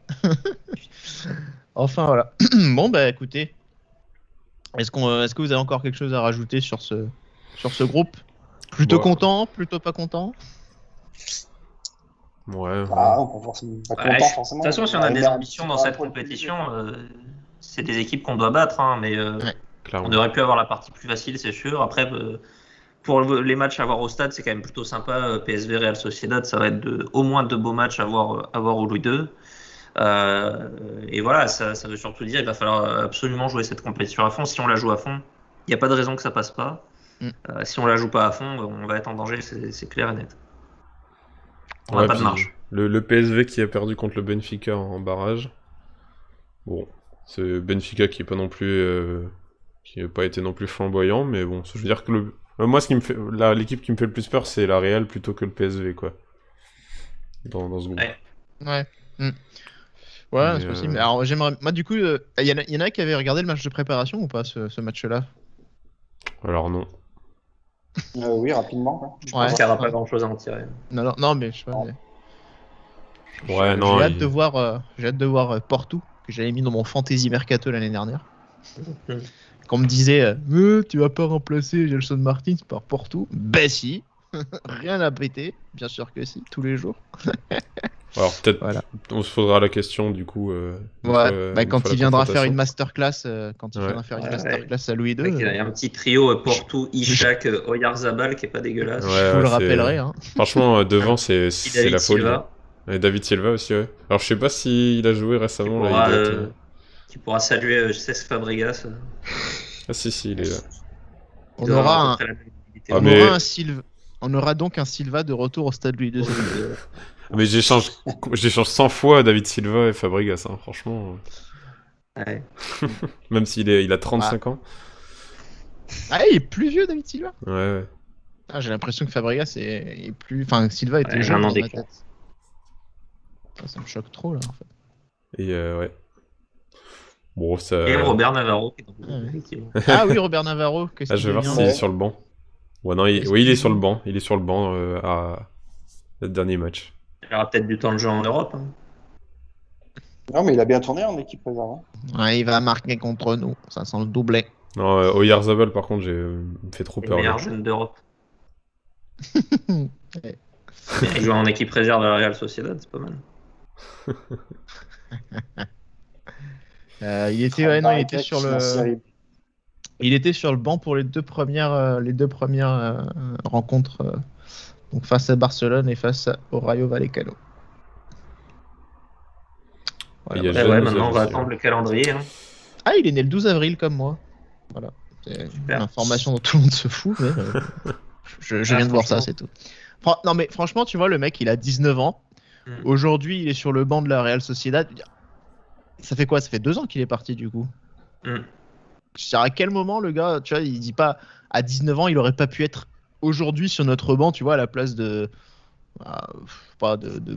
Enfin voilà. Bon bah écoutez, est-ce que vous avez encore quelque chose à rajouter sur ce groupe? Plutôt content, plutôt pas content? Ouais. Ah, pas forcément. Pas content, forcément. De toute façon, si on a des ambitions dans cette compétition, c'est des équipes qu'on doit battre, hein, mais on aurait pu avoir la partie plus facile, c'est sûr. Après, pour les matchs à voir au stade, c'est quand même plutôt sympa. PSV Real Sociedad, ça va être au moins 2 beaux matchs à voir au Louis II. Et voilà, ça veut surtout dire qu'il va falloir absolument jouer cette compétition à fond. Si on la joue à fond, il n'y a pas de raison que ça passe pas. Si on la joue pas à fond, on va être en danger, c'est clair et net. On n'a pas de marge. Le PSV qui a perdu contre le Benfica en barrage. Bon, c'est Benfica qui est pas non plus, qui n'a pas été non plus flamboyant, mais bon, je veux dire que moi, l'équipe qui me fait le plus peur, c'est la Real plutôt que le PSV, quoi. Dans ce groupe. Ouais. Ouais, c'est possible. Alors j'aimerais. Moi, du coup, il y en a qui avaient regardé le match de préparation ou pas, ce match-là? Alors non. Oui, rapidement. Quoi. Je pense qu'il n'y aura pas grand-chose à en tirer. Non, mais je sais pas. Ouais, non. J'ai hâte de voir Porto, que j'avais mis dans mon fantasy mercato l'année dernière. Quand on me disait, tu vas pas remplacer Gelson Martins par Porto, ben si, rien à péter, bien sûr que si, tous les jours. Alors peut-être, on se posera la question du coup. Quand il viendra faire une masterclass, à Louis II. Il y a un petit trio Porto, Ishak, Oyarzabal qui est pas dégueulasse. Je vous le rappellerai. Hein. Franchement, devant c'est la folie. Silva. Et David Silva aussi, ouais. Alors je sais pas s'il a joué récemment. Qui pourra saluer Cesc Fabregas. Ah si, il est là. On aura donc un Silva de retour au stade Louis II. Mais j'échange 100 fois David Silva et Fabregas, hein, franchement. Ouais. Même s'il a 35 ans. Ah, il est plus vieux, David Silva? Ouais. Ah, j'ai l'impression que Fabregas est plus. Enfin, Silva était jeune dans ma tête. Ça me choque trop, là, en fait. Et ouais. Bon, ça... Et Robert Navarro. Ah oui, Robert Navarro. Je vais voir s'il est sur le banc. Ouais, non, oui, il est sur le banc. Il est sur le banc à le dernier match. Il aura peut-être du temps de jeu en Europe. Hein. Non, mais il a bien tourné en équipe réserve. Ouais, il va marquer contre nous. Ça sent le doublé. Non, Oyarzabal, par contre, me fait trop peur. Le meilleur jeune d'Europe. Il joue en équipe réserve à la Real Sociedad, c'est pas mal. Il était sur le banc pour les deux premières rencontres, donc face à Barcelone et face au Rayo Vallecano. Voilà, maintenant on va attendre le calendrier. Hein. Ah, il est né le 12 avril comme moi. Voilà. C'est une information dont tout le monde se fout, mais je viens de voir ça, c'est tout. Non mais franchement, tu vois, le mec, il a 19 ans. Aujourd'hui, il est sur le banc de la Real Sociedad. Ça fait quoi? Ça fait 2 ans qu'il est parti, du coup. Je sais à quel moment, le gars, tu vois, il dit pas à 19 ans, il aurait pas pu être aujourd'hui sur notre banc, tu vois, à la place de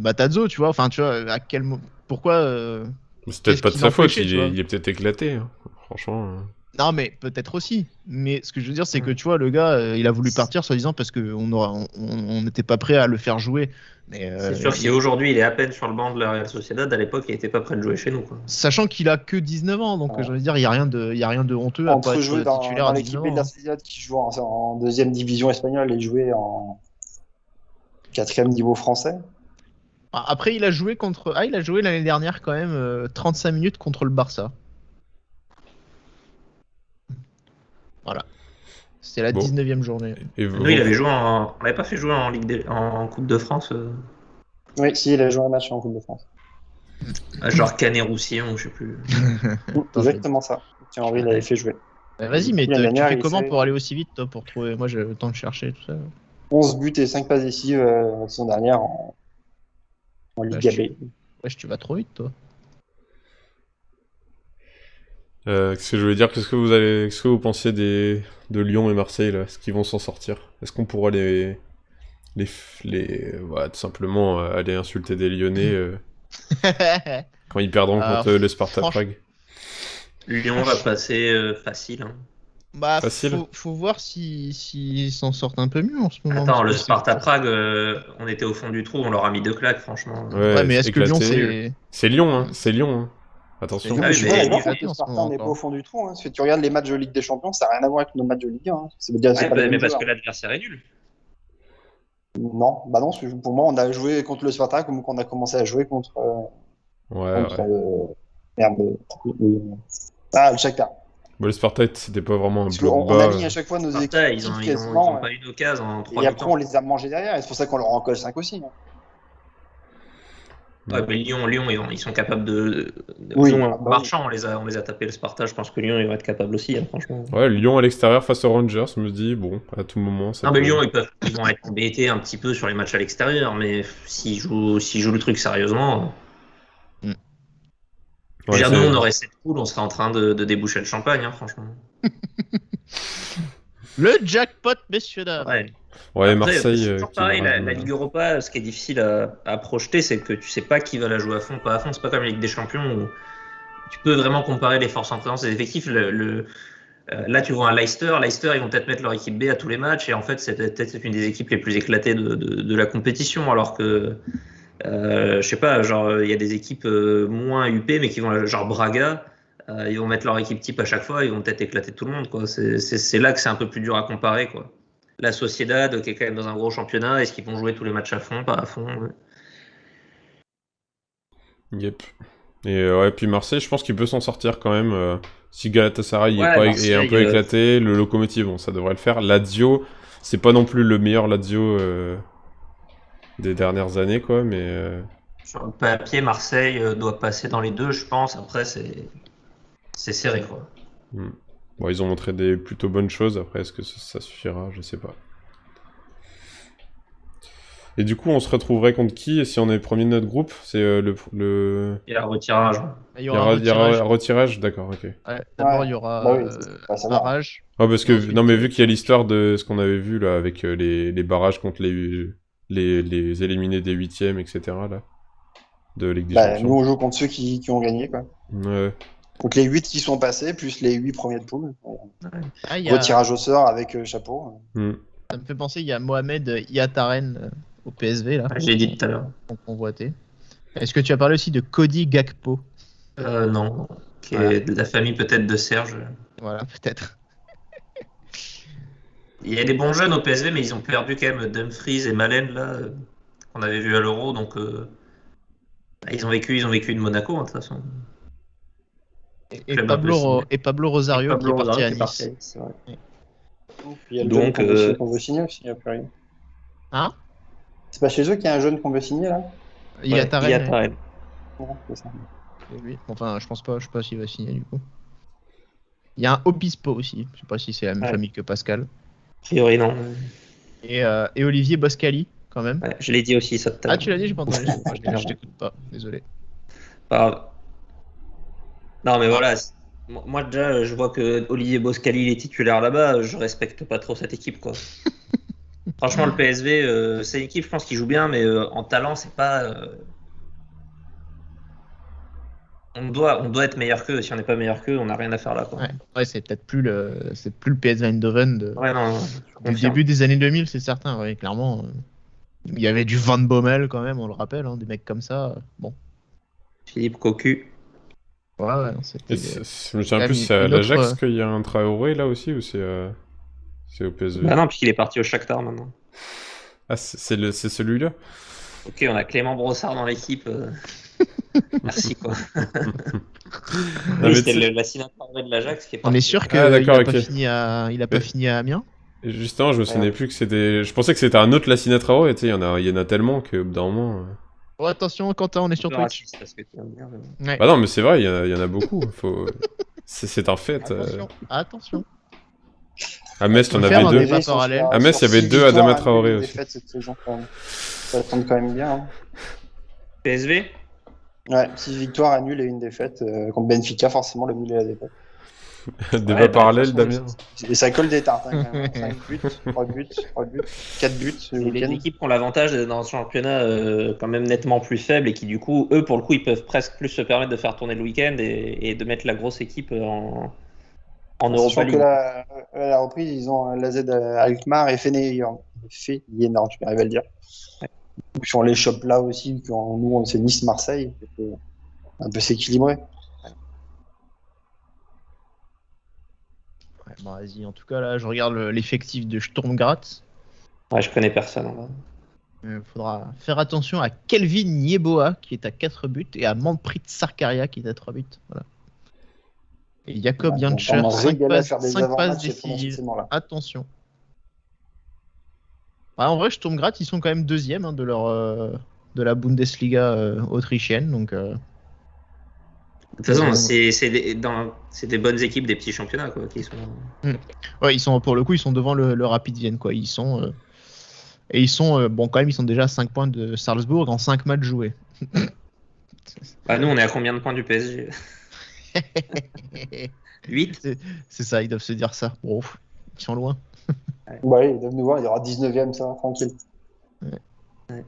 Matazzo, tu vois. Enfin, tu vois, à quel moment. Pourquoi c'est peut-être pas de sa faute, il est peut-être éclaté, hein. Franchement. Non, mais peut-être aussi. Mais ce que je veux dire, c'est que tu vois, le gars, il a voulu partir soi-disant parce qu'on n'était pas prêt à le faire jouer. Mais, c'est sûr que si aujourd'hui il est à peine sur le banc de la Real Sociedad, à l'époque il était pas prêt de jouer chez nous, quoi. Sachant qu'il a que 19 ans, donc j'ai envie de dire, il n'y a rien de honteux à pas Entre être jouer titulaire dans à l'équipe 19 B de la ans. Sociedad qui joue en deuxième division espagnole et jouer en quatrième niveau français. Après, il a joué l'année dernière quand même 35 minutes contre le Barça. Voilà. C'était la 19e journée. Et nous, il avait joué on l'avait pas fait jouer en en Coupe de France. Oui, si, il a joué un match en Coupe de France. Genre Canet-Roussillon, je sais plus. Exactement ça. Tiens, Henri l'avait fait jouer. Vas-y, mais tu fais comment pour aller aussi vite, toi, pour trouver... Moi, j'ai le temps de chercher tout ça. 11 buts et 5 passes décisives la saison dernière en Ligue AB. Wesh, tu vas trop vite, toi. Qu'est-ce que je voulais dire? Qu'est-ce que vous pensiez de Lyon et Marseille, là? Est-ce qu'ils vont s'en sortir? Est-ce qu'on pourra voilà, tout simplement aller insulter des Lyonnais quand ils perdront contre le Sparta Prague? Lyon va passer facile. Hein. Bah, faut voir s'ils s'en sortent un peu mieux en ce moment. Attends, le Sparta Prague, on était au fond du trou, on leur a mis 2 claques, franchement. Ouais, mais est-ce que Lyon, c'est Lyon, hein? C'est Lyon, hein. Attention. Le Sparta n'est pas au fond du trou. Hein. Si tu regardes les matchs de Ligue des Champions, ça n'a rien à voir avec nos matchs de Ligue 1. Hein. Mais parce que l'adversaire est nul. Non, bah non. Pour moi, on a joué contre le Sparta comme on a commencé à jouer contre. Merde. Le Shakhtar. Bon, le Sparta, c'était pas vraiment un bloc bas. On aligne à chaque fois nos équipes. Ils ont pas eu d'occasion en 3 Et après, on les a mangés derrière. Et c'est pour ça qu'on leur en colle 5 aussi. Hein. Ouais, mais Lyon, ils sont capables de. Marchand, on les a tapés le Sparta. Je pense que Lyon, ils vont être capables aussi, hein, franchement. Ouais, Lyon à l'extérieur face aux Rangers, je me dis, bon, à tout moment. Mais Lyon, ils vont être embêtés un petit peu sur les matchs à l'extérieur, mais s'ils jouent le truc sérieusement. Nous, on aurait cette poule, on serait en train de déboucher le champagne, hein, franchement. Le jackpot, messieurs dames. Ouais, après, Marseille. C'est toujours pareil, la Ligue Europa, ce qui est difficile à projeter, c'est que tu sais pas qui va la jouer à fond, pas à fond. C'est pas comme la Ligue des Champions où tu peux vraiment comparer les forces en présence des effectifs. Là, tu vois un Leicester, ils vont peut-être mettre leur équipe B à tous les matchs, et en fait, c'est peut-être une des équipes les plus éclatées de la compétition, alors que. Je sais pas, genre il y a des équipes moins huppées mais qui vont, genre Braga, ils vont mettre leur équipe type à chaque fois, ils vont peut-être éclater tout le monde, quoi. C'est là que c'est un peu plus dur à comparer, quoi. La Sociedad qui est quand même dans un gros championnat, est-ce qu'ils vont jouer tous les matchs à fond, pas à fond? Yep. Et puis Marseille, je pense qu'il peut s'en sortir quand même. Si Galatasaray est un peu éclaté, le Lokomotiv, bon, ça devrait le faire. Lazio, c'est pas non plus le meilleur Lazio des dernières années, quoi, mais... Sur le papier, Marseille doit passer dans les deux, je pense. Après, c'est serré, quoi. Bon, ils ont montré des plutôt bonnes choses. Après, est-ce que ça suffira? Je sais pas. Et du coup, on se retrouverait contre qui si on est premier de notre groupe? C'est Il y a un retirage. Il y aura un retirage, d'accord, ok. Ouais, d'abord, il y aura barrage. Ah, parce que, non, mais vu qu'il y a l'histoire de ce qu'on avait vu, là, avec les barrages contre les éliminés des 8e, etc. là, de Ligue des Champions. Nous, on joue contre ceux qui ont gagné, quoi. Ouais. Contre les 8 qui sont passés, plus les 8 premiers de poule. Retirage au sort avec chapeau. Ça me fait penser, il y a Mohamed Ihataren au PSV, là. J'ai dit tout à l'heure. On convoité. Est-ce que tu as parlé aussi de Cody Gakpo? Non. Qui est de la famille peut-être de Serge. Voilà, peut-être. Il y a des bons jeunes au PSV, mais ils ont perdu quand même Dumfries et Malen, là, qu'on avait vu à l'Euro, donc ils ont vécu de Monaco, hein, de toute façon. Et Pablo Rosario qui est parti à Nice. C'est vrai. Il y a le jeune qu'on veut signer aussi, a priori. Hein? C'est pas chez eux qu'il y a un jeune qu'on veut signer, là? Ihataren. C'est ça. Oui. Enfin, je sais pas s'il va signer, du coup. Il y a un Obispo aussi, je sais pas si c'est la même famille que Pascal. A priori, non. Et Olivier Boscali, quand même. Ouais, je l'ai dit aussi, ça tout à l'heure. Ah, tu l'as dit, j'ai pas entendu. Je t'écoute pas, désolé. Non, mais voilà. Moi, déjà, je vois que Olivier Boscali il est titulaire là-bas. Je respecte pas trop cette équipe, quoi. Franchement, le PSV, c'est une équipe, je pense, qui joue bien, mais en talent, c'est pas. On doit être meilleur qu'eux. Si on n'est pas meilleur qu'eux, on n'a rien à faire là. Quoi. Ouais, c'est peut-être plus le PSV Eindhoven du début des années 2000, c'est certain. Ouais, clairement, il y avait du Van Bommel quand même, on le rappelle, des mecs comme ça. Bon. Philippe Cocu. Ouais, c'était. Je me souviens plus, c'est à l'Ajax qu'il y a un Traoré là aussi ou c'est au PSV? Bah non, puisqu'il est parti au Shakhtar maintenant. Ah, c'est celui-là? Ok, on a Clément Brossard dans l'équipe. Merci quoi. Oui, c'était la signature de l'Ajax qui est parti. On est sûr qu'il n'a pas fini à Amiens? Justement, je me souvenais plus que c'était. Je pensais que c'était un autre Lassina Traoré, tu sais, il y en a tellement qu'au bout d'un moment. Oh, attention, Quentin, on est sur Twitch. Bah non, mais c'est vrai, il y en a beaucoup. C'est un fait. Attention. À Metz, t'en avais deux. À Metz, il y avait deux Adama Traoré aussi. Ça tombe quand même bien. Hein. PSV? Ouais, 6 victoires, un nul et une défaite. Contre Benfica, forcément, le nul et la défaite. Débat parallèle, Damien. Et ça colle des tartes, hein, quand même. 5 buts, 3 buts, 4 buts. Les équipes qui ont l'avantage d'être dans un championnat quand même nettement plus faible et qui, du coup, eux, pour le coup, ils peuvent presque plus se permettre de faire tourner le week-end et de mettre la grosse équipe en Europa League. Que la reprise, ils ont l'AZ Alkmaar et Feyenoord, je vais arriver à le dire. Sur les chops là aussi, nous, c'est Nice-Marseille, un peu s'équilibrer. Ouais, bon, vas-y, en tout cas, là, je regarde l'effectif de Sturm Graz. Ouais, je connais personne. Faudra faire attention à Kelvin Nieboa, qui est à 4 buts, et à Manfred Sarkaria, qui est à 3 buts. Voilà. Et Jakob Jancher, 5 passes décisives. Attention. En vrai, Sturm Graz, ils sont quand même deuxième de la Bundesliga autrichienne. Donc, de toute façon, c'est des bonnes équipes des petits championnats quoi, qui sont. Ouais, pour le coup, ils sont devant le Rapid Vienne quoi. Ils sont et ils sont quand même, ils sont déjà à 5 points de Salzbourg en 5 matchs joués. Nous, on est à combien de points du PSG? 8. C'est ça, ils doivent se dire ça. Bon, ils sont loin. Ouais, ils doivent nous voir, il y aura 19ème, ça, tranquille. Ouais.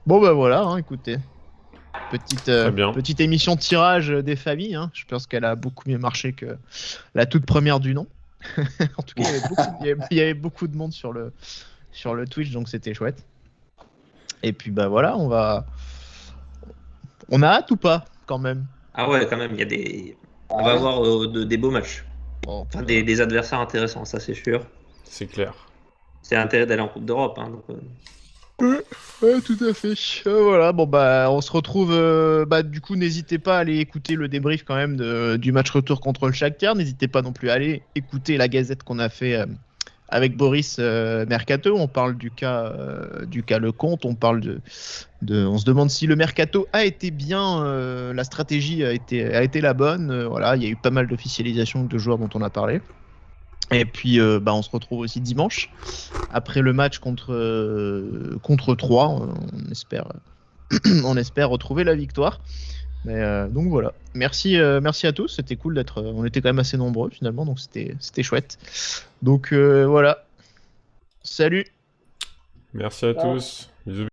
Bon, bah voilà, écoutez. Petite émission tirage des familles. Je pense qu'elle a beaucoup mieux marché que la toute première du nom. En tout cas, il y avait beaucoup de monde sur le Twitch, donc c'était chouette. Et puis, bah voilà, on a hâte ou pas, quand même? Ah ouais, quand même, on va avoir des beaux matchs. Bon, enfin, des adversaires intéressants, ça c'est sûr. C'est clair. C'est l'intérêt d'aller en Coupe d'Europe. Ouais, tout à fait. Voilà, bon bah on se retrouve. Du coup, n'hésitez pas à aller écouter le débrief quand même du match retour contre le Shakhtar. N'hésitez pas non plus à aller écouter la gazette qu'on a fait avec Boris Mercato. On parle du cas Lecomte. On parle on se demande si le mercato a été bien, la stratégie a été la bonne. Voilà, il y a eu pas mal d'officialisation de joueurs dont on a parlé. Et puis on se retrouve aussi dimanche après le match contre 3. On espère retrouver la victoire. Mais donc voilà. Merci à tous. C'était cool d'être. On était quand même assez nombreux finalement, donc c'était chouette. Donc voilà. Salut. Merci à tous. Bisous.